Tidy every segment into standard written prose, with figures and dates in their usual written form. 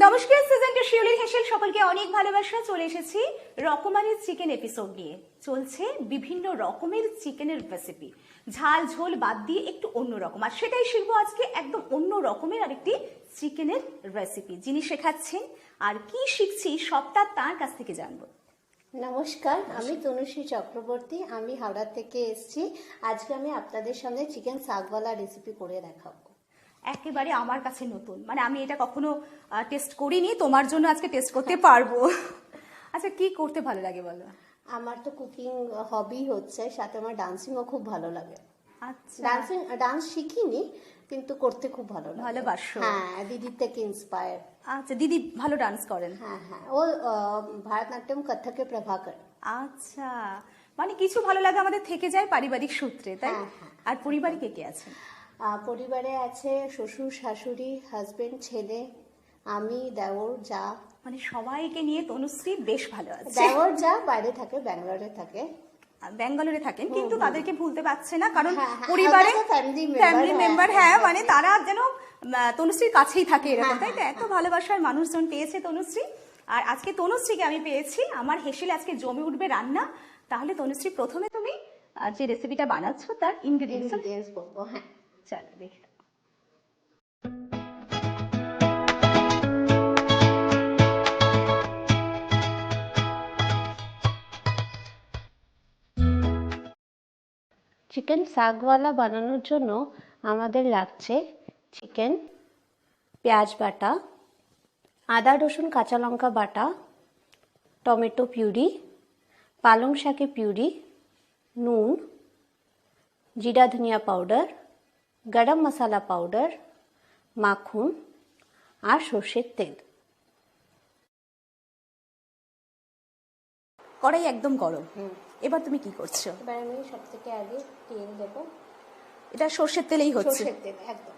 নমস্কার, সিজনটা শিউলির হেসেল সকলকে অনেক ভালোবাসা। চলে এসেছি রকমারি চিকেন এপিসোড নিয়ে। চলছে বিভিন্ন রকমের চিকেনের রেসিপি, ঝাল ঝোল বাদ দিয়ে একটু অন্য রকম, আর সেটাই শিখবো আজকে। একদম অন্য রকমের আরেকটি চিকেনের রেসিপি। যিনি শেখাচ্ছেন আর কি শিখছি সবটা তার কাছ থেকে জানবো। নমস্কার, আমি তনুশ্রী চক্রবর্তী। আমি হাওড়া থেকে এসেছি। আজকে আমি আপনাদের সামনে চিকেন শাকওয়ালা রেসিপি করে দেখাবো। একেবারে আমার কাছে নতুন, মানে আমি এটা কখনো টেস্ট করিনি, তোমার জন্য আজকে টেস্ট করতে পারবো। আচ্ছা, কি করতে ভালো লাগে বলো? আমার তো কুকিং হবি হচ্ছে, সাথে আমার ডান্সিংও খুব ভালো লাগে। আচ্ছা, ডান্স শিখিনি, কিন্তু করতে খুব ভালো লাগে। ভালোবাসো? হ্যাঁ, দিদির থেকে ইন্সপায়ার। আচ্ছা, দিদি ভালো ডান্স করেন? হ্যাঁ হ্যাঁ, ও ভারতনাট্যম কথকে প্রভাকর। আচ্ছা, মানে কিছু ভালো লাগে আমাদের থেকে যায় পারিবারিক সূত্রে, তাই? হ্যাঁ, হ্যাঁ। আর পরিবারে কে কে আছে? পরিবারে আছে শ্বশুর শাশুড়ি, হাজবেন্ড, ছেলে, আমি, দেওর, যা। মানে সবাইকে নিয়ে তনুশ্রী বেশ ভালো আছে। দেওর যা বাইরে থাকে, ব্যাঙ্গালোরে থাকে। ব্যাঙ্গালোরে থাকেন, কিন্তু তাদেরকে ভুলতে পারছে না, কারণ হ্যাঁ, হ্যাঁ, পরিবারে ফ্যামিলি মেম্বার, হ্যাঁ, মানে তারা যেন তনুশ্রীর কাছেই থাকে এরকম, হ্যাঁ, তাই তো? এত ভালোবাসার মানুষজন পেয়েছে তনুশ্রী। আর আজকে তনুশ্রীকে আমি পেয়েছি, আমার হেসেলে আজকে জমে উঠবে রান্না। তাহলে তনুশ্রী, প্রথমে তুমি যে রেসিপিটা বানাচ্ছ তার ইনগ্রেডিয়েন্টস বলবো। হ্যাঁ, চলো দেখি। চিকেন শাকওয়ালা বানানোর জন্য আমাদের লাগছে চিকেন, পেঁয়াজ বাটা, আদা রসুন কাঁচা লঙ্কা বাটা, টমেটো পিউরি, পালং শাকের পিউরি, নুন, জিরা ধনিয়া পাউডার, গরম মশলা পাউডার, মাখন আর সর্ষের তেল। কড়াই একদম গরম। এবার তুমি কি করছো? এবার আমি সব থেকে আগে তেল দেবো। এটা সর্ষের তেলেই হচ্ছে? সর্ষের তেল, একদম।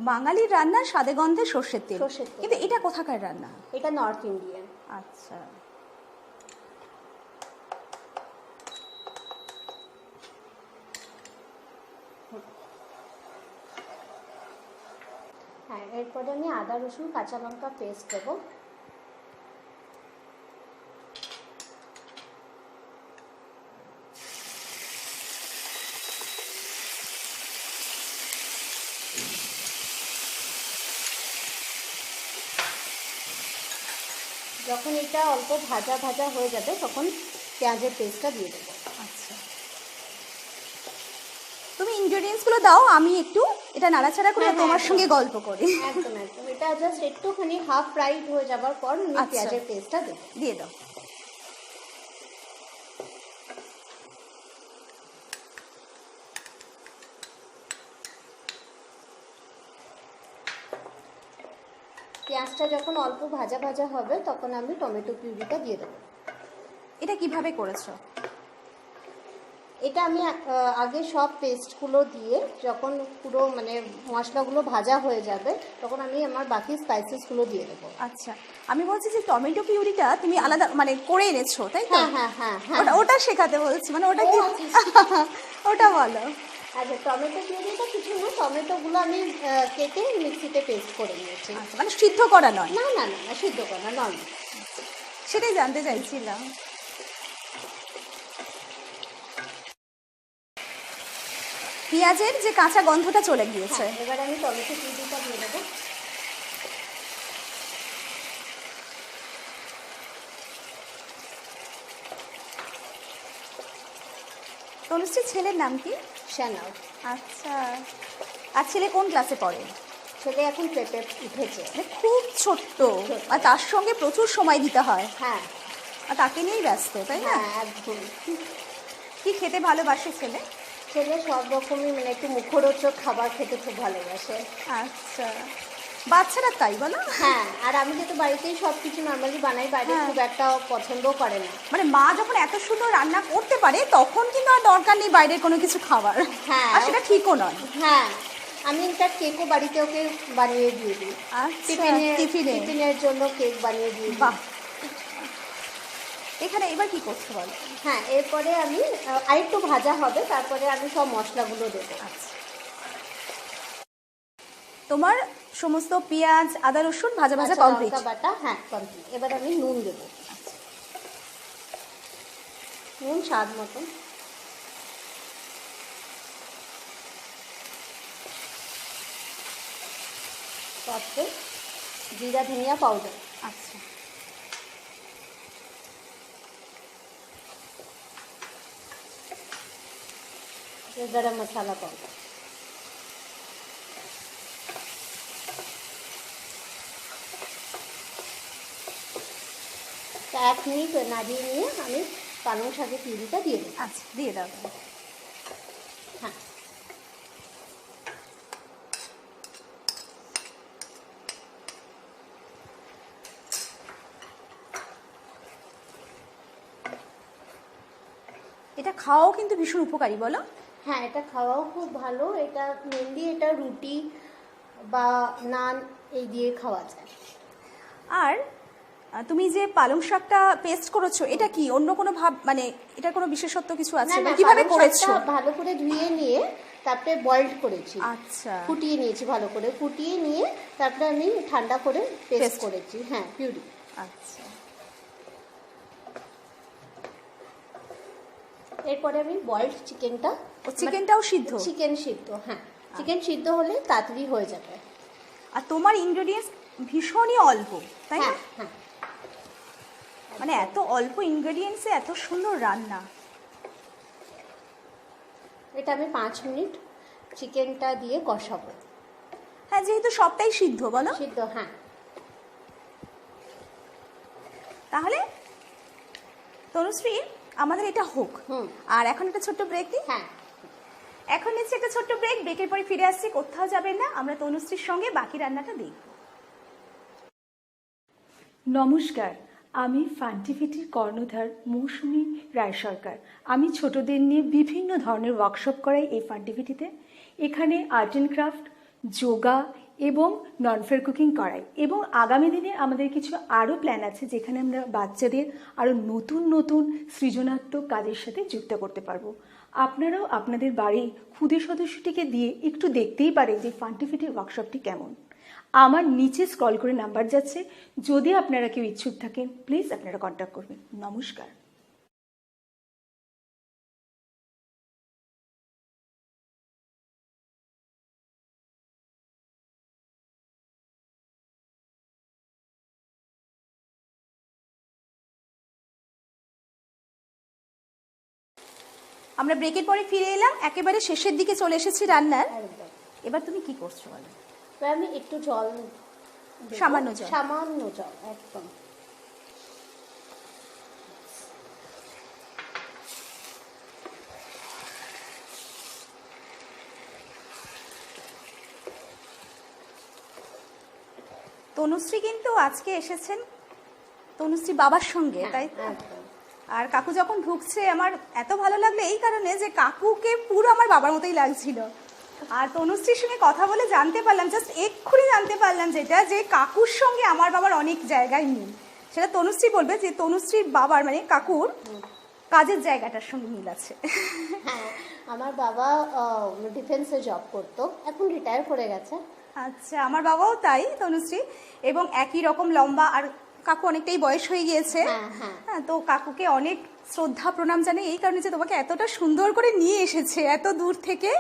বাঙালির রান্না স্বাদে গন্ধে সর্ষের তেল, সর্ষের তেল। কিন্তু এটা কোথাকার রান্না? এটা নর্থ ইন্ডিয়ান। আচ্ছা, হ্যাঁ, এরপরে আমি আদা রসুন কাঁচা লঙ্কা পেস্ট দেবো। যখন এটা অল্প ভাজা ভাজা হয়ে যাবে তখন পেঁয়াজের পেস্টটা দিয়ে দেবো। আচ্ছা, তুমি ইনগ্রেডিয়েন্টস গুলো দাও, আমি একটু এটা নাড়াচাড়া করে তোমার সঙ্গে গল্প করি। একদম একদম, এটা জাস্ট একটুখানি হাফ ফ্রাইড হয়ে যাবার পর আমি আচ্ছা, পেঁয়াজের পেস্টটা দেবো। দিয়ে দাও। পেঁয়াজটা যখন অল্প ভাজা ভাজা হবে তখন আমি টমেটো পিউরিটা দিয়ে দেবো। এটা কিভাবে করেছো? এটা আমি আগে সব পেস্টগুলো দিয়ে যখন পুরো মানে মশলাগুলো ভাজা হয়ে যাবে তখন আমি আমার বাকি স্পাইসেসগুলো দিয়ে দেবো। আচ্ছা, আমি বলছি যে টমেটো পিউরিটা তুমি আলাদা মানে করে এনেছো, তাই তো? হ্যাঁ হ্যাঁ হ্যাঁ হ্যাঁ, ওটা শেখাতে বলছি, মানে ওটা কি? ওটা বলো। আচ্ছা, টমেটো পিউরিটা কিছু না, টমেটোগুলো আমি কেটে মিক্সিতে পেস্ট করে নিয়েছি। আচ্ছা, মানে সিদ্ধ করা নয়? না না না না, সিদ্ধ করা নয়। সেটাই জানতে চাইছিলাম। পেঁয়াজের যে কাঁচা গন্ধটা চলে গিয়েছে, এবার আমি টমেটো পিউরিটা দিয়ে দেবো। তনুশ্রীর ছেলের নাম কি? শ্যানাও। আচ্ছা, আর ছেলে কোন ক্লাসে পড়ে? ছেলে এখন পেঁপে উঠেছে। মানে খুব ছোট্ট, আর তার সঙ্গে প্রচুর সময় দিতে হয়। হ্যাঁ, আর তাকে নিয়েই ব্যস্ত, তাই না? হ্যাঁ একদম। কি খেতে ভালোবাসে ছেলে? ছেলে সব রকমই মানে একটু মুখরোচক খাবার খেতে খুব ভালোবাসে। আচ্ছা, বাচ্চারা তাই বলো? হ্যাঁ, আর আমি যেহেতু বাড়িতেই সব কিছু নর্মালি বানাই, বাইরে খুব একটা পছন্দও করে না। মানে মা যখন এত সুন্দর রান্না করতে পারে তখন কিন্তু আর দরকার নেই বাইরের কোনো কিছু খাবার। হ্যাঁ, আর সেটা ঠিকও নয়। হ্যাঁ, আমি ইনফ্যাক্ট কেকও বাড়িতে ওকে বানিয়ে দিয়ে দিই। আচ্ছা, টিফিনের জন্য কেক বানিয়ে দিয়ে দিই। বাহ, এখানে এবার কি করতে বলো? হ্যাঁ, এরপরে আমি আরেকটু ভাজা হবে, তারপরে আমি সব মশলাগুলো দেবো। আচ্ছা, তোমার সমস্ত পেঁয়াজ আদা রসুন ভাজা ভাজা কাঁচা কমপ্লিট। লঙ্কা বাটা, হ্যাঁ কমপ্লিট। এবার আমি নুন দেবো, নুন স্বাদ মতন। তারপরে জিরা ধনিয়া পাউডার, আচ্ছা, গরম মশলা পাউডার। তা 1 মিনিট নাড়িয়ে নিয়ে আমি পালং শাকের পিউরিটা দিয়ে দেবো। আচ্ছা দিয়ে দাও। হ্যাঁ, এটা খাওয়াও কিন্তু ভীষণ উপকারী, বলো? হ্যাঁ এটা খাওয়াও খুব ভালো। এটা মেনলি এটা রুটি বা নান এই দিয়ে খাওয়া যায়। আর তুমি যে পালং শাকটা পেস্ট করেছো, এটা কি অন্য কোনো ভাব, মানে এটা কোনো বিশেষত্ব কিছু আছে? না না, কিভাবে পালং করেছো? শাকটা ভালো করে ধুয়ে নিয়ে তারপরে বয়েলড করেছি, আচ্ছা, ফুটিয়ে নিয়েছি ভালো করে, ফুটিয়ে নিয়ে তারপরে আমি ঠান্ডা করে পেস্ট Paste। করেছি, হ্যাঁ পিউরি। আচ্ছা, এরপরে আমি বয়েলড চিকেনটা, ও চিকেনটাও সিদ্ধ? চিকেন সিদ্ধ, হ্যাঁ চিকেন সিদ্ধ হলে তাড়াতাড়ি হয়ে যাবে। আর তোমার ইনগ্রেডিয়েন্টস ভীষণই অল্প, তাই না? হ্যাঁ হ্যাঁ, মানে এত অল্প ইনগ্রেডিয়েন্টসে এত সুন্দর রান্না। এটা আমি 5 মিনিট চিকেনটা দিয়ে কষাবো। হ্যাঁ, যেহেতু সবটাই সিদ্ধ, বলো? সিদ্ধ, হ্যাঁ। তাহলে তনুশ্রী, আমাদের এটা হোক। হুম। আর এখন একটা ছোট্ট ব্রেক দিই। হ্যাঁ, এখন নিচ্ছে একটা ছোট্ট ব্রেক, ব্রেকের পরে ফিরে আসছি, কোথাও যাবেন না, আমরা তনুশ্রীর সঙ্গে বাকি রান্নাটা দেখব। নমস্কার, আমি ফান্টিভিটির কর্ণধার মৌসুমী রায় সরকার। আমি ছোটদের নিয়ে বিভিন্ন ধরনের ওয়ার্কশপ করাই এই ফান্টিভিটিতে। এখানে আর্ট অ্যান্ড ক্রাফট, যোগা এবং নন ফেয়ার কুকিং করাই। এবং আগামী দিনে আমাদের কিছু আরও প্ল্যান আছে, যেখানে আমরা বাচ্চাদের আরও নতুন নতুন সৃজনাত্মক কাজের সাথে যুক্ত করতে পারবো। আপনারাও আপনাদের বাড়ির ক্ষুদে সদস্যটিকে দিয়ে একটু দেখতেই পারেন যে ফান্টিভিটির ওয়ার্কশপটি কেমন। আমার নিচে স্ক্রল করে নাম্বার যাচ্ছে, যদি আপনারা কেউ ইচ্ছুক থাকেন প্লিজ আপনারা কন্ট্যাক্ট করবেন। নমস্কার। আমরা ব্রেকের পরে ফিরে এলাম, একেবারে শেষের দিকে চলে এসেছি রান্নার। একদম। এবার তুমি কি করছো বলো? এবার আমি একটু জল দেবো, সামান্য জল? সামান্য জল, একদম। তনুশ্রী কিন্তু আজকে এসেছেন তনুশ্রী বাবার সঙ্গে, তাই তো? একদম। আর কাকু যখন ঢুকছে আমার এত ভালো লাগলো এই কারণে যে কাকুকে পুরো আমার বাবার মতোই লাগছিল। আর তনুশ্রীর সঙ্গে কথা বলে জানতে পারলাম, জাস্ট এক্ষুনি জানতে পারলাম যেটা, যে কাকুর সঙ্গে আমার বাবার অনেক জায়গায় মিল। সেটা তনুশ্রী বলবে যে তনুশ্রীর বাবার মানে কাকুর কাজের জায়গাটার সঙ্গে মিল আছে। হ্যাঁ, আমার বাবা ডিফেন্সে জব করতো, এখন রিটায়ার করে গেছে। আচ্ছা, আমার বাবাও তাই তনুশ্রী, এবং একই রকম লম্বা, আর কাকু অনেকটাই বয়স হয়ে গিয়েছে। হ্যাঁ, হ্যাঁ। হ্যাঁ, তো কাকুকে অনেক শ্রদ্ধা প্রণাম জানাই এই কারণে যে তোমাকে এতটা সুন্দর করে নিয়ে এসেছে এত দূর থেকে,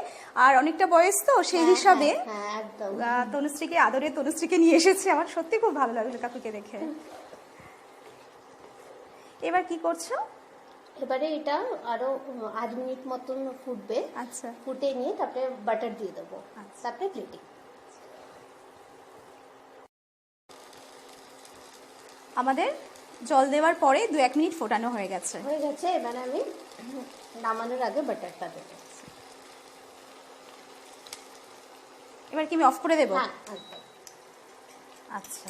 আর অনেকটা বয়স তো সেই হ্যাঁ, হিসাবে হ্যাঁ, একদম। তনুশ্রীকে আদরে তনুশ্রীকে নিয়ে এসেছে। আমার সত্যি খুব ভালো লাগলো কাকুকে দেখে। এবার কি করছো? এবারে এটা আরো 8 মিনিট মতন ফুটবে। আচ্ছা, ফুটে নিয়ে তারপরে বাটার দিয়ে দেবো, আচ্ছা। তারপরে প্লেটিং। আমাদের জল দেওয়ার পরে 2-1 মিনিট ফোটানো হয়ে গেছে। হয়ে গেছে, এবারে আমি নামানোর আগে বাটারটা দেবো। এবার কি আমি অফ করে দেবো? হ্যাঁ, একদম। আচ্ছা,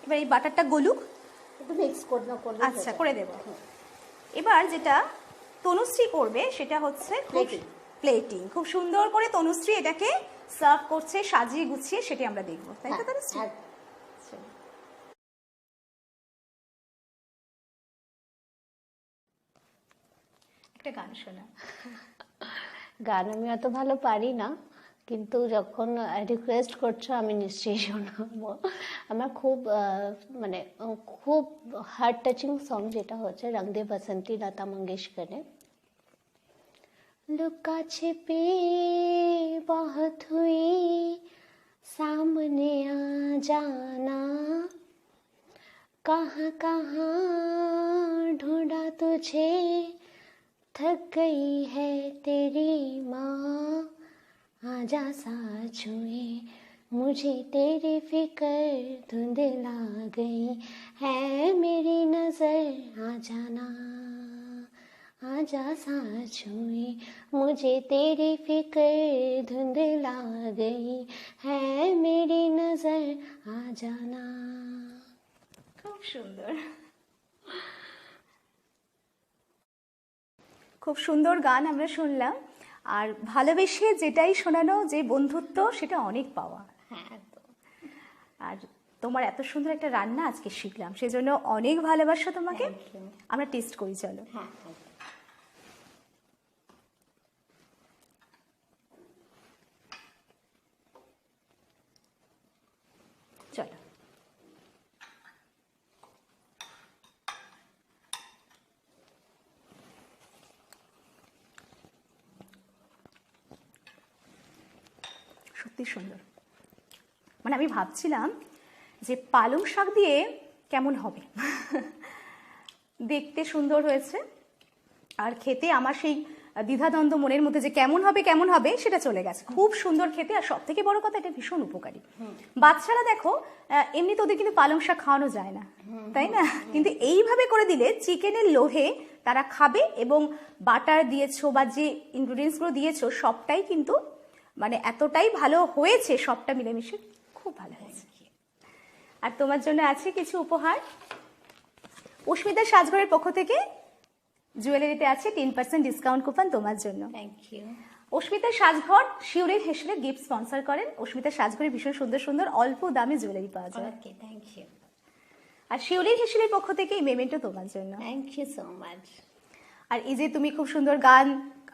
এবার এই বাটারটা গলুক। একটু মিক্স করলে আচ্ছা, করে দেবো। এবার যেটা তনুশ্রী করবে সেটা হচ্ছে Plating। প্লেটিং। খুব সুন্দর করে তনুশ্রী এটাকে সার্ভ করছে, সাজিয়ে গুছিয়ে, সেটি আমরা দেখবো, তাই তো তনুশ্রী? আচ্ছা। একটা গান শোনা। গান আমি অত ভালো পারি না, কিন্তু যখন রিকোয়েস্ট করছো আমি নিশ্চয়ই শোনাবো। আমার খুব মানে খুব হার্ট টাচিং সং যেটা হচ্ছে রং দে বসন্তি লতা মঙ্গেশকরের। लुका छिपी बहुत हुई सामने आ जाना, कहाँ कहाँ ढूंढा तुझे थक गई है तेरी माँ, आजा साथ छुए मुझे तेरी फिक्र धुंधला गई है मेरी नजर, आ जाना आजा साथ छुए मुझे तेरी फिक्र धुंधला गई है मेरी नजर, आ जाना। খুব সুন্দর, খুব সুন্দর গান আমরা শুনলাম। আর ভালোবেসে যেটাই শোনানো, যে বন্ধুত্ব, সেটা অনেক পাওয়া। হ্যাঁ একদম। আর তোমার এত সুন্দর একটা রান্না আজকে শিখলাম, সেজন্য অনেক ভালোবাসা তোমাকে। Thank you. আমরা টেস্ট করি, চলো। হ্যাঁ চলো। সত্যি সুন্দর। মানে আমি ভাবছিলাম যে পালং শাক দিয়ে কেমন হবে। দেখতে সুন্দর হয়েছে, আর খেতে আমার সেই দ্বিধাদ্বন্দ্ব মনের মধ্যে যে কেমন হবে কেমন হবে সেটা চলে গেছে। খুব সুন্দর খেতে, আর সব থেকে বড় কথা এটা ভীষণ উপকারী। বাচ্চারা দেখো এমনি তো ওদের কিন্তু পালং শাক খাওয়ানো যায় না, তাই না? কিন্তু এইভাবে করে দিলে চিকেনের লোভে তারা খাবে, এবং বাটার দিয়েছো বা যে ইনগ্রিডিয়েন্টসগুলো দিয়েছো সবটাই কিন্তু মানে এতটাই ভালো হয়েছে, সবটা মিলেমিশে খুব ভালো হয়েছে। আর তোমার জন্য আছে কিছু উপহার। অস্মিতার সাজঘরের পক্ষ থেকে জুয়েলারিতে আছে 10% ডিসকাউন্ট কুপন তোমার জন্য। Thank you. অস্মিতার সাজঘর শিউরের হেসেলে গিফট স্পন্সর করেন। অস্মিতার সাজঘরে ভীষণ সুন্দর সুন্দর অল্প দামে জুয়েলারি পাওয়া যায়। ওকে, থ্যাংক ইউ। আর শিউরের হেসেলের পক্ষ থেকে এই মেমেন্টও তোমার জন্য। Thank you so much. আর এই যে তুমি খুব সুন্দর গান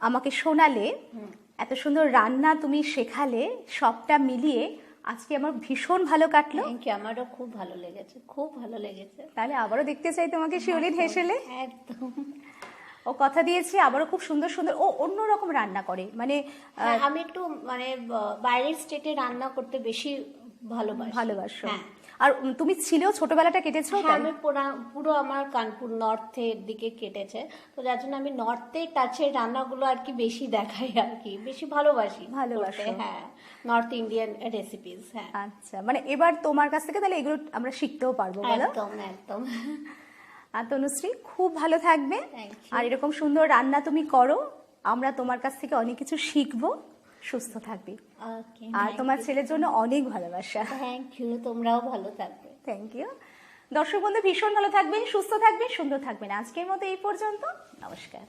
আমাকে শোনালে, এত সুন্দর রান্না তুমি শেখালে, সবটা মিলিয়ে আজকে আমার ভীষণ ভালো কাটলো। থ্যাংক ইউ, আমারও খুব ভালো লেগেছে, খুব ভালো লেগেছে। তাহলে আবারও দেখতে চাই তোমাকে শিউরির হেসেলে। একদম। ও কথা দিয়েছে আবারও খুব সুন্দর সুন্দর, ও অন্যরকম রান্না করে, মানে হ্যাঁ, আমি একটু মানে বাইরের স্টেটে রান্না করতে বেশি ভালোবাসো। হ্যাঁ। আর তুমি ছিলেও ছোটবেলাটা কেটেছো, হ্যাঁ, আমি পুরো আমার কানপুর নর্থের দিকে কেটেছে, তো যার জন্য আমি নর্থের টাচের রান্নাগুলো আর কি বেশি দেখাই, আর কি বেশি ভালোবাসি করতে। হ্যাঁ, নর্থ ইন্ডিয়ান রেসিপিস। হ্যাঁ, আচ্ছা, মানে এবার তোমার কাছ থেকে তাহলে এগুলো আমরা শিখতেও পারবো, বলো? একদম একদম। আর তনুশ্রী খুব ভালো থাকবে, Thank you. আর এরকম সুন্দর রান্না তুমি করো, আমরা তোমার কাছ থেকে অনেক কিছু শিখবো। সুস্থ থাকবি, ওকে। আর তোমার ছেলের জন্য অনেক ভালোবাসা। থ্যাংক ইউ, তোমরাও ভালো থাকবে। Thank you. দর্শক বন্ধু ভীষণ ভালো থাকবেন, সুস্থ থাকবেন, সুন্দর থাকবেন। আজকের মতো এই পর্যন্ত, নমস্কার।